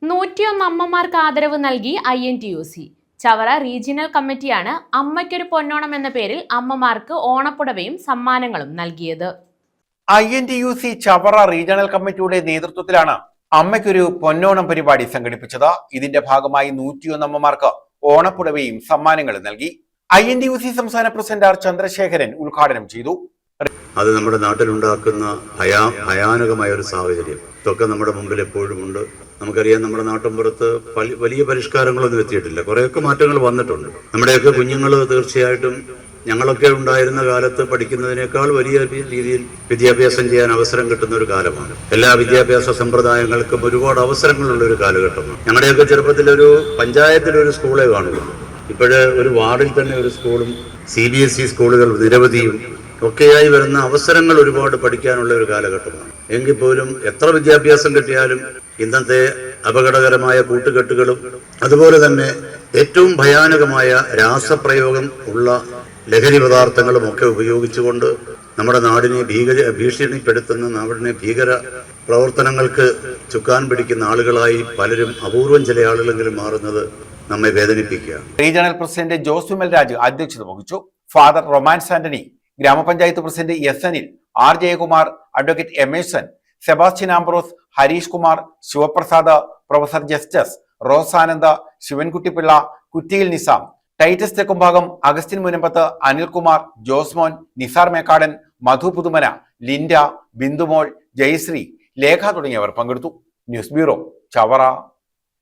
101 അമ്മമാർക്ക് ആദരവ് നൽകി INTUC. ചവറ റീജിയണൽ കമ്മിറ്റിയാണ് അമ്മയ്ക്കൊരു പൊന്നോണം എന്ന പേരിൽ അമ്മമാർക്ക് ഓണപ്പുടവയും സമ്മാനങ്ങളും നൽകിയത്. INTUC ചവറ റീജിയണൽ കമ്മിറ്റിയുടെ നേതൃത്വത്തിലാണ് അമ്മയ്ക്കൊരു പൊന്നോണം പരിപാടി സംഘടിപ്പിച്ചത്. ഇതിന്റെ ഭാഗമായി 101 അമ്മമാർക്ക് ഓണപ്പുടവയും സമ്മാനങ്ങളും നൽകി. INTUC സംസ്ഥാന പ്രസിഡന്റ് R ചന്ദ്രശേഖരൻ ഉദ്ഘാടനം ചെയ്തു. അത് നമ്മുടെ നാട്ടിലുണ്ടാക്കുന്ന ഭയാനകമായ ഒരു സാഹചര്യം ഇതൊക്കെ നമ്മുടെ മുമ്പിൽ എപ്പോഴും ഉണ്ട്. നമുക്കറിയാം, നമ്മുടെ നാട്ടിൻപുറത്ത് വലിയ പരിഷ്കാരങ്ങളൊന്നും എത്തിയിട്ടില്ല. കുറേയൊക്കെ മാറ്റങ്ങൾ വന്നിട്ടുണ്ട്. നമ്മുടെയൊക്കെ കുഞ്ഞുങ്ങൾ തീർച്ചയായിട്ടും ഞങ്ങളൊക്കെ ഉണ്ടായിരുന്ന കാലത്ത് പഠിക്കുന്നതിനേക്കാൾ വലിയ രീതിയിൽ വിദ്യാഭ്യാസം ചെയ്യാൻ അവസരം കിട്ടുന്ന ഒരു കാലമാണ്. എല്ലാ വിദ്യാഭ്യാസ സമ്പ്രദായങ്ങൾക്കും ഒരുപാട് അവസരങ്ങളുള്ള ഒരു കാലഘട്ടമാണ്. ഞങ്ങളുടെയൊക്കെ ചെറുപ്പത്തിലൊരു പഞ്ചായത്തിലൊരു സ്കൂളേ കാണുള്ളൂ. ഇപ്പോഴ് ഒരു വാർഡിൽ തന്നെ ഒരു സ്കൂളും CBSE സ്കൂളുകൾ നിരവധിയും ഒക്കെയായി വരുന്ന അവസരങ്ങൾ ഒരുപാട് പഠിക്കാനുള്ള ഒരു കാലഘട്ടമാണ്. എങ്കിൽ പോലും എത്ര വിദ്യാഭ്യാസം കിട്ടിയാലും ഇന്നത്തെ അപകടകരമായ കൂട്ടുകെട്ടുകളും അതുപോലെ തന്നെ ഏറ്റവും ഭയാനകമായ രാസപ്രയോഗം ഉള്ള ലഹരി പദാർത്ഥങ്ങളും ഒക്കെ ഉപയോഗിച്ചുകൊണ്ട് നമ്മുടെ നാടിനെ ഭീഷണിപ്പെടുത്തുന്ന നാടിനെ ഭീകര പ്രവർത്തനങ്ങൾക്ക് ചുക്കാൻ പിടിക്കുന്ന ആളുകളായി പലരും, അപൂർവം ചില ആളുകളെങ്കിലും മാറുന്നത് നമ്മെ വേദനിപ്പിക്കുക. റീജിയണൽ പ്രസിഡന്റ് ജോസ് വിമൽ രാജ് അധ്യക്ഷത വഹിച്ചു. Father Romance Antony, grama panchayat president S Anil, R Jayakumar, advocate Emerson, Sebastian Ambrose, Harish Kumar, Sivaprasad, professor justice Rosananda, Sivankuttipillai, Kuttiyil Nizam, Titus Thekkumbhagam, Augustine Munambath, Anilkumar, Josemon, Nisar Mekkadan, Madhu Puthumana, Linda, Bindumol, Jayasree, Lekha തുടങ്ങിയവർ പങ്കെടുത്തു. News bureau, Chavara.